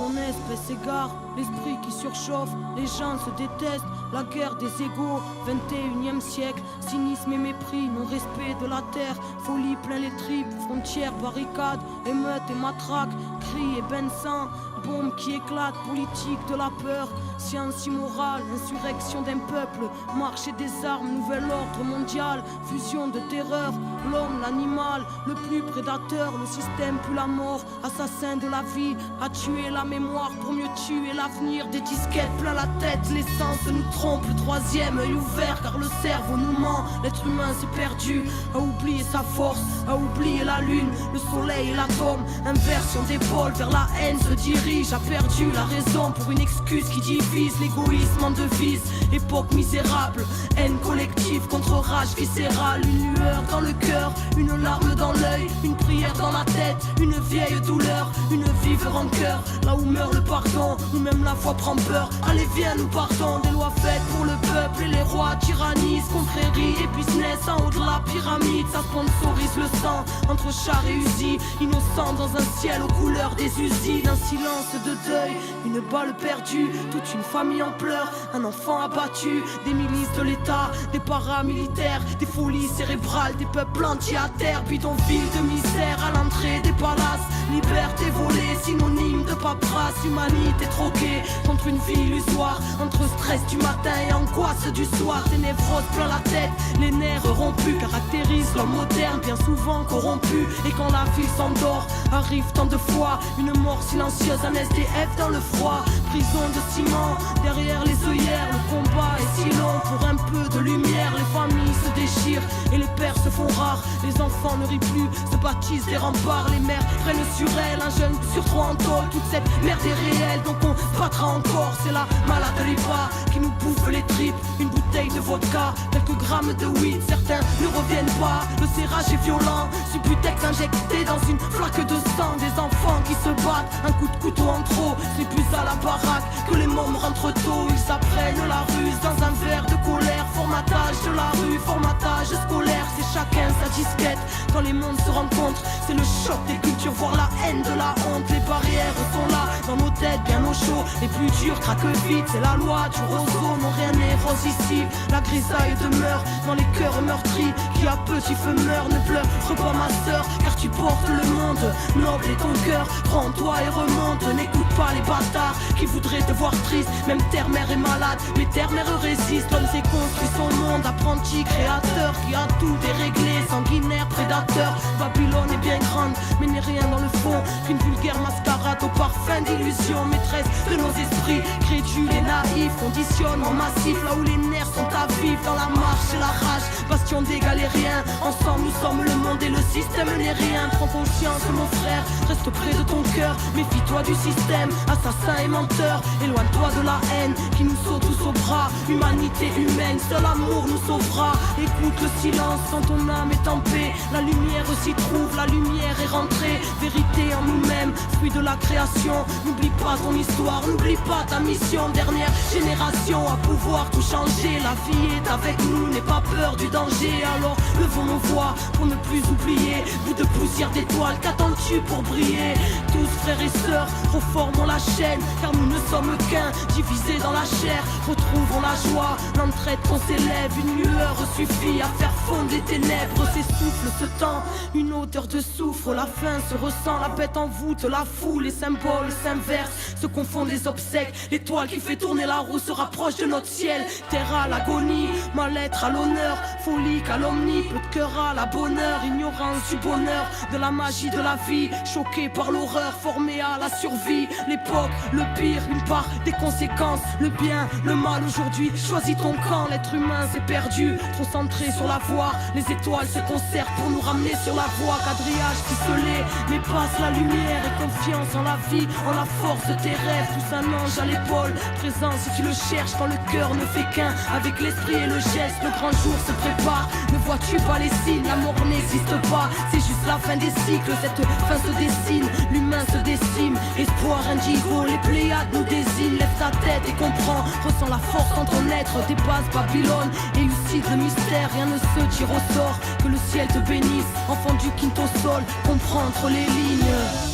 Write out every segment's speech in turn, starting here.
ton espèce s'égare, l'esprit qui surchauffe, les gens se détestent, la guerre des égaux, 21e siècle, cynisme et mépris, non-respect de la terre, folie plein les tripes, frontières, barricades, émeutes et matraques, cris et bains de sang, bombes qui éclatent, politique de la peur, science immorale, insurrection d'un peuple, marché des armes, nouvel ordre mondial, fusion de terreur, l'homme, l'animal, le plus prédateur, le système plus la mort, assassin de la vie, a tué la mémoire pour mieux tuer l'avenir, des disquettes plein la tête, l'essence nous trompe, le troisième œil ouvert car le cerveau nous ment, l'être humain s'est perdu, a oublié sa force, a oublié la lune, le soleil et l'atome, inversion d'épaule vers la haine se dirige, a perdu la raison pour une excuse qui divise, l'égoïsme en devise, époque misérable, haine collective contre rage viscérale, une lueur dans le cœur, une larme dans l'œil, une prière dans la tête, une vieille douleur, une vive rancœur, là où meurt le pardon, où même la foi prend peur, allez viens nous partons, des lois faites pour le peuple et les rois tyrannisent, confréries et business en haut de la pyramide, ça sponsorise le sang, entre chars et usines, innocents dans un ciel aux couleurs des usines, un silence de deuil, une balle perdue, toute une famille en pleurs, un enfant abattu, des milices de l'État, des paramilitaires, des folies cérébrales, des peuples entiers à terre, bidonville de misère à l'entrée des palaces, liberté volée, synonyme de paperasse, humanité troquée contre une vie illusoire, entre stress du matin et angoisse du soir, des névroses plein la tête, les nerfs rompus caractérisent l'homme moderne, bien souvent corrompu, et quand la ville s'endort, arrive tant de fois, une mort silencieuse, un SDF dans le froid, prison de ciment, derrière les œillères, le combat est si long, pour un peu de lumière, les familles se déchirent, et les pères se font rares, les enfants ne rient plus, se baptisent des remparts, les mères prennent sur elles, un jeune sur trois en tôle, toute cette merde est réelle, donc on se battra encore, c'est la malade de l'IPA qui nous bouffe les tripes, une bouteille de vodka, quelques grammes de weed, certains ne reviennent pas, le serrage est violent, Subutex injecté dans une flaque de sang, des enfants qui se battent, un coup de couteau en trop, c'est plus à la baraque que les mômes rentrent tôt, ils apprennent la ruse dans un verre de colère, formatage de la rue, formatage scolaire, c'est chacun sa disquette, quand les mondes se rencontrent, c'est le choc des cultures, voire la haine de la honte, les barrières sont là, dans nos têtes bien au chaud, les plus durs craquent vite, c'est la loi du roseau, non rien n'est rose ici, la grisaille demeure dans les cœurs meurtris, qui à petit feu meurt, ne pleure pas ma sœur, car tu portes le monde, noble est ton cœur, prends-toi et remonte, n'écoute pas les bâtards, qui voudraient te voir triste, même terre-mère est malade, mais terre-mère résiste, l'homme s'est construit son monde, apprenti créateur, qui a tout déréglé, sanguinaire, prédateur, Babylone est bien grande, mais n'est rien dans le fond, qu'une vulgaire mascarade au parfum d'illusion, maîtresse de nos esprits, crédules et naïfs, conditionnement massif, là où les nerfs sont à vivre, dans la marche et la rage, bastion des galériens, ensemble nous sommes le monde et le système n'est rien, prends conscience mon frère, reste près de ton cœur, méfie-toi du système, assassin et menteur, éloigne-toi de la haine, qui nous saute tous au bras, humanité humaine, seul amour nous sauvera, écoute le silence quand ton âme est en paix, la lumière s'y trouve, la lumière est rentrée, vérité en nous-mêmes, fruit de la création, n'oublie pas ton histoire, n'oublie pas ta mission, dernière génération à pouvoir tout changer, la vie est avec nous, n'aie pas peur du danger, alors levons nos voix pour ne plus oublier, bout de poussière d'étoiles, qu'attends-tu pour briller, tous frères et sœurs, reformons la chaîne, car nous ne sommes qu'un, divisés dans la chair, retrouvons la joie, l'entraide qu'on s'élève, une lueur suffit à faire fondre les ténèbres, s'essouffle ce temps, une odeur de soufre, la faim se ressent, la bête en voûte, la foule, les symboles s'inversent, se confondent les obsèques, l'étoile qui fait tourner la roue se rapproche de notre ciel, terre à l'agonie, mal-être à l'honneur, folie calomnie, peu de cœur à la bonheur, ignorance du bonheur, de la magie de la vie, choqué par l'horreur, formé à la survie, l'époque, le pire, une part des conséquences, le bien, le mal aujourd'hui, choisis ton camp, l'être humain s'est perdu, trop centré sur la voie, les étoiles se concertent pour nous ramener sur la voie, quadrillage ficelé, mais passe la lumière et confiance en la vie, en la force de tes rêves, tous un ange à l'épaule, présent si tu le cherches quand le cœur ne fait qu'un, avec l'esprit et le geste, le grand jour se prépare, ne vois-tu pas les signes, la mort n'existe pas, c'est juste la fin des cycles, cette fin se dessine, l'humain se décime, espoir indigo, les Pléiades nous désignent, lève ta tête et comprends, ressens la force en ton être, dépasse Babylone, élucide le mystère, rien ne se tire au sort, que le ciel te bénisse, enfant du quinto sol, comprends entre les lignes.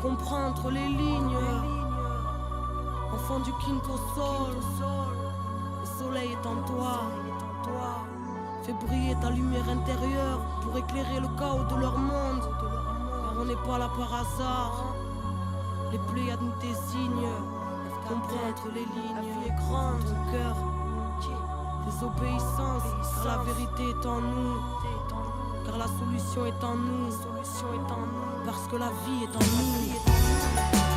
comprendre les lignes. Enfant du quinto sol, le soleil est en toi. Fais briller ta lumière intérieure pour éclairer le chaos de leur monde. Car on n'est pas là par hasard. Les Pléiades nous désignent. Comprendre les lignes. La vie est grande, ton cœur. Désobéissance, car la vérité est en nous. Car la solution est en nous. Parce que la vie est en nous.